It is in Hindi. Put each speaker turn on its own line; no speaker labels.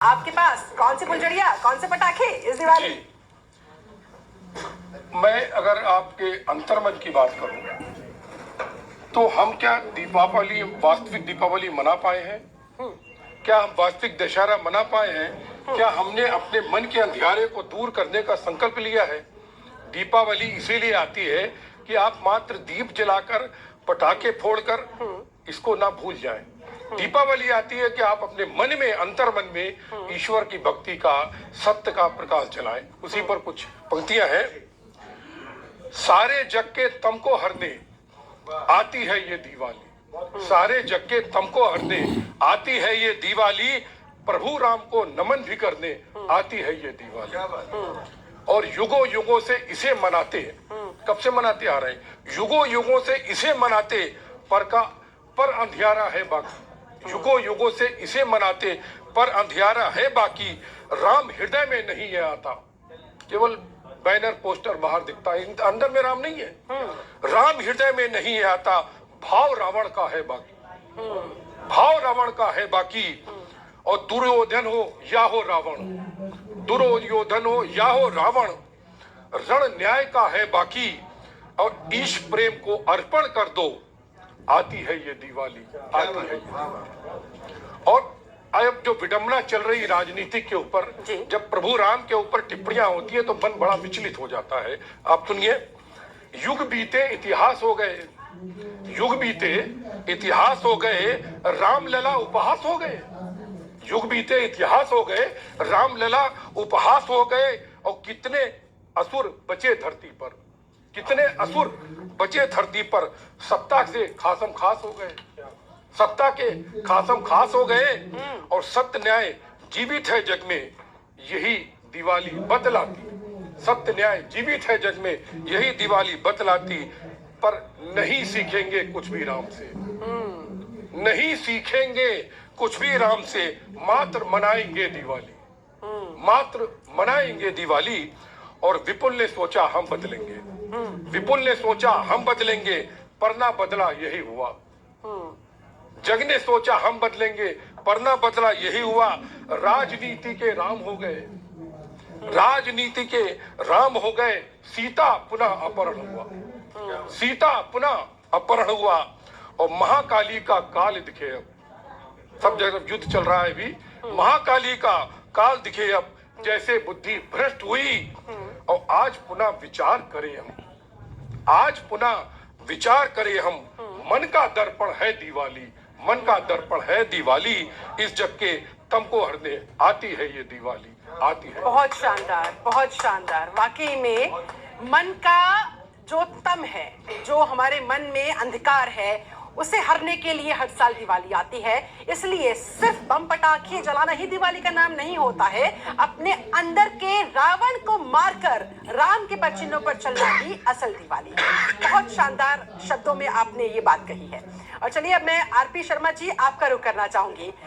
आपके पास कौन सी फुलझड़ियाँ, कौन से पटाखे इस दिवाली?
मैं अगर आपके अंतर्मन की बात करूं तो हम क्या दीपावली, वास्तविक दीपावली मना पाए हैं? क्या हम वास्तविक दशहरा मना पाए हैं? क्या हमने अपने मन के अंधियारे को दूर करने का संकल्प लिया है? दीपावली इसीलिए आती है कि आप मात्र दीप जलाकर, पटाखे फोड़कर इसको ना भूल जाएं। दीपावली आती है कि आप अपने मन में, अंतर मन में ईश्वर की भक्ति का, सत्य का प्रकाश जलाएं। उसी पर कुछ पंक्तियां हैं। सारे जग के तम को हरने आती है ये दिवाली, सारे जग के तम को हरने आती है ये दिवाली, प्रभु राम को नमन भी करने आती है ये दिवाली। और युगों युगों से इसे मनाते, कब से मनाते आ रहे हैं? युगों युगों से इसे मनाते, पर अंधियारा है बाकी। युगों युगों से इसे मनाते, पर अंधियारा है बाकी। राम हृदय में नहीं है आता, केवल बैनर पोस्टर बाहर दिखता है, अंदर में राम नहीं है। राम हृदय में नहीं है आता, भाव रावण का है बाकी। भाव रावण का है बाकी। और दुर्योधन हो या हो रावण, दुर्योधन हो या हो रावण, रण न्याय का है बाकी। और ईश प्रेम को अर्पण कर दो, आती है ये दिवाली, आती है ये दिवाली। और अब जो विडंबना चल रही राजनीति के ऊपर, जब प्रभु राम के ऊपर टिप्पणियां होती है तो मन बड़ा विचलित हो जाता है। आप सुनिए, युग बीते इतिहास हो गए, युग बीते इतिहास हो गए, रामलला उपहास हो गए। युग बीते इतिहास हो गए, रामलला उपहास हो गए। और कितने असुर बचे धरती पर, कितने असुर बचे धरती पर, सत्ता से खासम खास हो गए, सत्ता के खासम खास हो गए। और सत्य न्याय जीवित है जग में, यही दिवाली बतलाती। सत्य न्याय जीवित है जग में, यही दिवाली बतलाती। पर नहीं सीखेंगे कुछ भी राम से, नहीं सीखेंगे कुछ भी राम से, मात्र मनाएंगे दिवाली, मात्र मनाएंगे दिवाली। और विपुल ने सोचा हम बदलेंगे, विपुल ने सोचा हम बदलेंगे, पर ना बदला यही हुआ। जग ने सोचा हम बदलेंगे, पर ना बदला यही हुआ। राजनीति के राम हो गए, राजनीति के राम हो गए। सीता पुनः अपहरण हुआ, सीता पुनः अपहरण हुआ। और महाकाली का काल दिखे अब, सब जगह युद्ध चल रहा है भी, महाकाली का काल दिखे अब। जैसे बुद्धि भ्रष्ट हुई, और आज पुनः विचार करें हम, आज पुनः विचार करें हम। मन का दर्पण है दिवाली, मन का दर्पण है दिवाली। इस जग के तम को हरने आती है ये दिवाली, आती है।
बहुत शानदार, बहुत शानदार। वाकई में मन का जो तम है, जो हमारे मन में अंधकार है, उसे हरने के लिए हर साल दिवाली आती है। इसलिए सिर्फ बम पटाखे जलाना ही दिवाली का नाम नहीं होता है, अपने अंदर के रावण को मारकर राम के पदचिन्हों पर चलना ही असल दिवाली है। बहुत शानदार शब्दों में आपने ये बात कही है। और चलिए अब मैं आरपी शर्मा जी आपका रुख करना चाहूंगी।